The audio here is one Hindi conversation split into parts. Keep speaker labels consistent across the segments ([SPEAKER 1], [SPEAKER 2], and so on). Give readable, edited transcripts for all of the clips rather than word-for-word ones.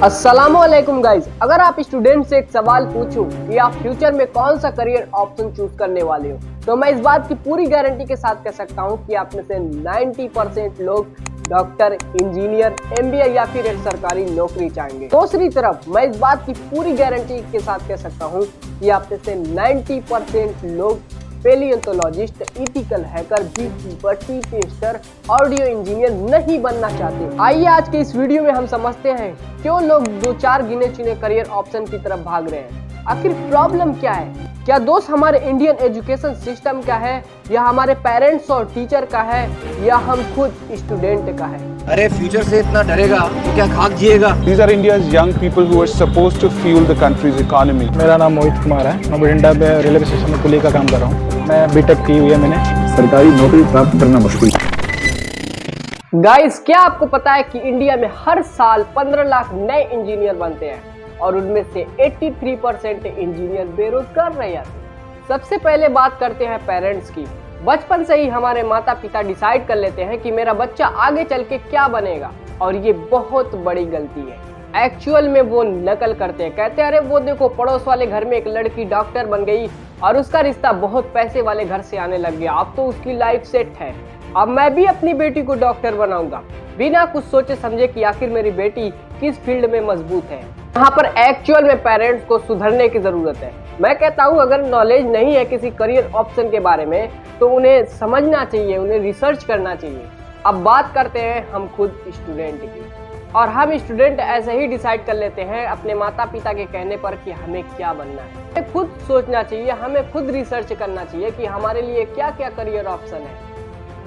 [SPEAKER 1] अस्सलामुअलैकुम गाइस, अगर आप स्टूडेंट से एक सवाल पूछूं कि आप फ्यूचर में कौन सा करियर ऑप्शन चूज करने वाले हो, तो मैं इस बात की पूरी गारंटी के साथ कह सकता हूं कि आप में से 90% लोग डॉक्टर, इंजीनियर, एमबीए या फिर एक सरकारी नौकरी चाहेंगे। दूसरी तरफ मैं इस बात की पूरी गारंटी के साथ कह सकता हूं कि आप में से 90% लोग palaeontologist, ethical hacker, beekeeper, tea tester, audio engineer नहीं बनना चाहते। आइए आज के इस वीडियो में हम समझते हैं क्यों लोग दो चार गिने चुने करियर ऑप्शन की तरफ भाग रहे हैं। आखिर प्रॉब्लम क्या है? क्या दोष हमारे इंडियन एजुकेशन सिस्टम का है, या हमारे पेरेंट्स और टीचर का है, या हम खुद स्टूडेंट का है?
[SPEAKER 2] अरे फ्यूचर से इतना डरेगा तो क्या खाक जिएगा?
[SPEAKER 3] These are India's young people who are supposed to fuel the country's economy.
[SPEAKER 4] मेरा नाम मोहित कुमार है। मैं बठिंडा में रेलवे स्टेशन में कुली का काम कर रहा हूँ। मैं बीटेक की हुई है मैंने।
[SPEAKER 5] सरकारी नौकरी प्राप्त करना मुश्किल।
[SPEAKER 1] गाइस, क्या आपको पता है कि इंडिया में हर साल 15 लाख नए इंजीनियर बनते हैं और उनमें से 83% इंजीनियर बेरोजगार रह जाते हैं। सबसे पहले बात करते हैं पेरेंट्स की। बचपन से ही हमारे माता पिता डिसाइड कर लेते हैं कि मेरा बच्चा आगे चल के क्या बनेगा, और ये बहुत बड़ी गलती है। एक्चुअल में वो नकल करते हैं, कहते हैं अरे वो देखो पड़ोस वाले घर में एक लड़की डॉक्टर बन गई और उसका रिश्ता बहुत पैसे वाले घर से आने लग गया, अब तो उसकी लाइफ सेट है, अब मैं भी अपनी बेटी को डॉक्टर बनाऊंगा, बिना कुछ सोचे समझे कि आखिर मेरी बेटी किस फील्ड में मजबूत है। यहाँ पर एक्चुअल में पेरेंट्स को सुधरने की जरूरत है। मैं कहता हूँ अगर नॉलेज नहीं है किसी करियर ऑप्शन के बारे में तो उन्हें समझना चाहिए, उन्हें रिसर्च करना चाहिए। अब बात करते हैं हम खुद स्टूडेंट की, और हम स्टूडेंट ऐसे ही डिसाइड कर लेते हैं अपने माता पिता के कहने पर कि हमें क्या बनना है। हमें खुद सोचना चाहिए, हमें खुद रिसर्च करना चाहिए कि हमारे लिए क्या क्या करियर ऑप्शन है।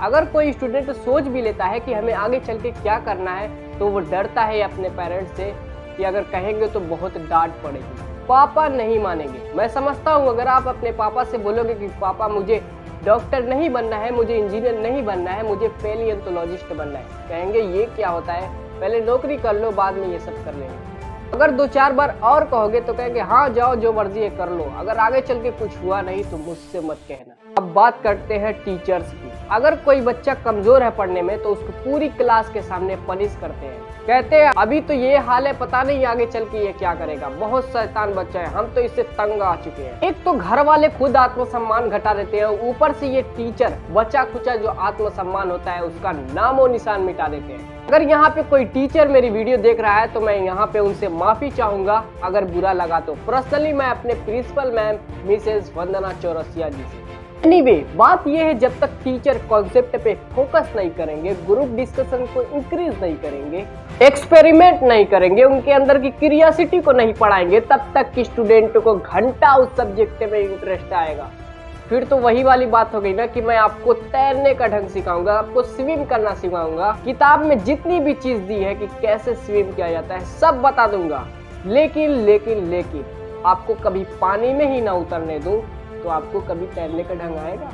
[SPEAKER 1] अगर कोई स्टूडेंट सोच भी लेता है कि हमें आगे चल के क्या करना है तो वो डरता है अपने पेरेंट्स से कि अगर कहेंगे तो बहुत डांट पड़ेगी, पापा नहीं मानेंगे। मैं समझता हूँ अगर आप अपने पापा से बोलोगे कि पापा मुझे डॉक्टर नहीं बनना है, मुझे इंजीनियर नहीं बनना है, मुझे पैलियोंटोलॉजिस्ट बनना है, कहेंगे ये क्या होता है, पहले नौकरी कर लो बाद में ये सब कर लेंगे। अगर दो चार बार और कहोगे तो कहेंगे हाँ जाओ जो मर्जी है कर लो, अगर आगे चल के कुछ हुआ नहीं तो मुझसे मत कहना। अब बात करते हैं टीचर्स की। अगर कोई बच्चा कमजोर है पढ़ने में तो उसको पूरी क्लास के सामने पनिश करते हैं, कहते हैं अभी तो ये हाल है, पता नहीं आगे चल के ये क्या करेगा, बहुत शैतान बच्चा है, हम तो इससे तंग आ चुके हैं। एक तो घर वाले खुद आत्मसम्मान घटा देते हैं, ऊपर से ये टीचर बचा खुचा जो आत्मसम्मान होता है उसका नामो निशान मिटा देते हैं। अगर यहाँ पे कोई टीचर मेरी वीडियो देख रहा है तो मैं यहाँ पे उनसे माफी चाहूंगा अगर बुरा लगा तो। पर्सनली मैं अपने प्रिंसिपल मैम मिसेज वंदना चौरसिया जी से। एनीवे, बात यह है जब तक टीचर कॉन्सेप्ट पे फोकस नहीं करेंगे, ग्रुप डिस्कशन को इंक्रीज नहीं करेंगे, एक्सपेरिमेंट नहीं करेंगे, उनके अंदर की क्यूरियोसिटी को नहीं पढ़ाएंगे, तब तक स्टूडेंट को घंटा उस सब्जेक्ट में इंटरेस्ट आएगा। फिर तो वही वाली बात हो गई ना कि मैं आपको तैरने का ढंग सिखाऊंगा, आपको स्विम करना सिखाऊंगा, किताब में जितनी भी चीज दी है कि कैसे स्विम किया जाता है सब बता दूंगा, लेकिन आपको कभी पानी में ही ना उतरने दूं तो आपको कभी तैरने का ढंग आएगा?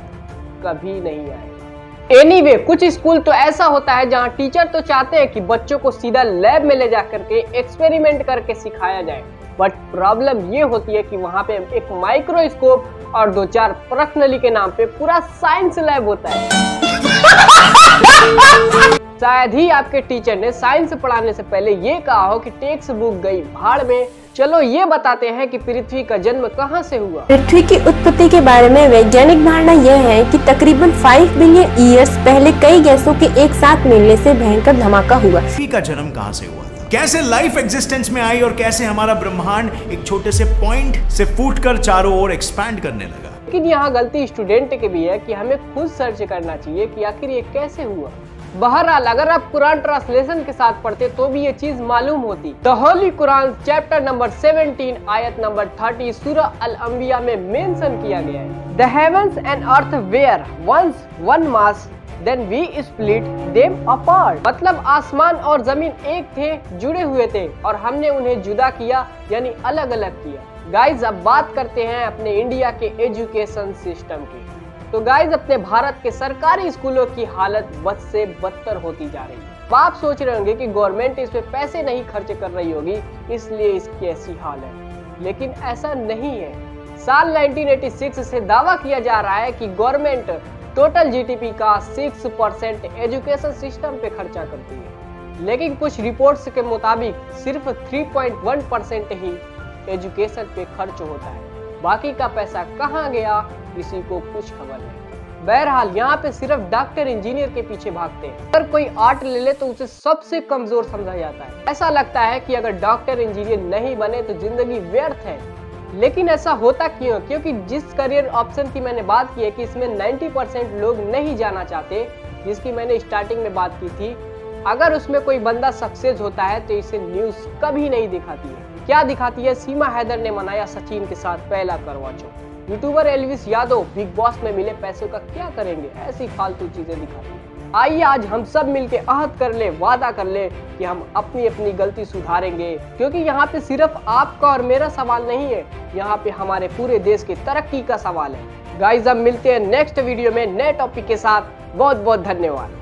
[SPEAKER 1] कभी नहीं आएगा। एनीवे, कुछ स्कूल तो ऐसा होता है जहां टीचर तो चाहते हैं कि बच्चों को सीधा लैब में ले जा करके एक्सपेरिमेंट करके सिखाया जाए, बट प्रॉब्लम ये होती है कि वहां पे एक माइक्रोस्कोप और दो चार प्रश्नली के नाम पे पूरा साइंस लैब होता है। शायद ही आपके टीचर ने साइंस पढ़ाने से पहले ये कहा हो कि टेक्स्ट बुक गई भाड़ में, चलो ये बताते हैं कि पृथ्वी का जन्म कहाँ से हुआ।
[SPEAKER 6] पृथ्वी की उत्पत्ति के बारे में वैज्ञानिक धारणा यह है कि तकरीबन 5 बिलियन ईयर्स पहले कई गैसों के एक साथ मिलने से भयंकर धमाका हुआ।
[SPEAKER 7] पृथ्वी का जन्म कहाँ से हुआ था, कैसे लाइफ एग्जिस्टेंस में आई और कैसे हमारा ब्रह्मांड एक छोटे से पॉइंट से फूटकर चारों ओर एक्सपैंड करने लगा।
[SPEAKER 1] लेकिन यहाँ गलती स्टूडेंट की भी है कि हमें खुद सर्च करना चाहिए कि आखिर ये कैसे हुआ। बहरहाल अगर आप कुरान ट्रांसलेशन के साथ पढ़ते तो भी ये चीज मालूम होती। The Holi Quran chapter number 17 आयत नंबर 30 सूरह अल अंबिया में मेंशन किया गया है, the heavens and earth were once one mass then we split them apart. मतलब आसमान और जमीन एक थे, जुड़े हुए थे, और हमने उन्हें जुदा किया यानी अलग अलग किया। गाइज, अब बात करते हैं अपने इंडिया के एजुकेशन सिस्टम की। तो गाइज, अपने भारत के सरकारी स्कूलों की हालत बद से बदतर होती जा रही है। आप सोच रहे होंगे कि गवर्नमेंट इस पे पैसे नहीं खर्च कर रही होगी इसलिए इसकी ऐसी हाल है, लेकिन ऐसा नहीं है। साल 1986 से दावा किया जा रहा है कि गवर्नमेंट टोटल जीडीपी का 6% एजुकेशन सिस्टम पे खर्चा करती है। लेकिन कुछ रिपोर्ट्स के मुताबिक सिर्फ 3.1% ही एजुकेशन पे खर्च होता है। बाकी का पैसा कहाँ गया किसी को कुछ खबर नहीं। बहरहाल यहाँ पे सिर्फ डॉक्टर इंजीनियर के पीछे भागते हैं। अगर कोई आर्ट ले ले तो उसे सबसे कमजोर समझा जाता है। ऐसा लगता है कि अगर डॉक्टर इंजीनियर नहीं बने तो जिंदगी व्यर्थ है। लेकिन ऐसा होता क्यों? क्योंकि जिस करियर ऑप्शन की मैंने बात की है कि इसमें 90% लोग नहीं जाना चाहते, जिसकी मैंने स्टार्टिंग में बात की थी, अगर उसमें कोई बंदा सक्सेस होता है तो इसे न्यूज कभी नहीं दिखाती है। क्या दिखाती है? सीमा हैदर ने मनाया सचिन के साथ पहला करवा चौथ। यूट्यूबर एल्विस यादव बिग बॉस में मिले पैसों का क्या करेंगे? ऐसी फालतू चीजें दिखाती है। आइए आज हम सब मिलके अहद कर ले, वादा कर ले कि हम अपनी अपनी गलती सुधारेंगे, क्योंकि यहाँ पे सिर्फ आपका और मेरा सवाल नहीं है, यहाँ पे हमारे पूरे देश की तरक्की का सवाल है। गाइस अब मिलते हैं नेक्स्ट वीडियो में नए टॉपिक के साथ। बहुत बहुत धन्यवाद।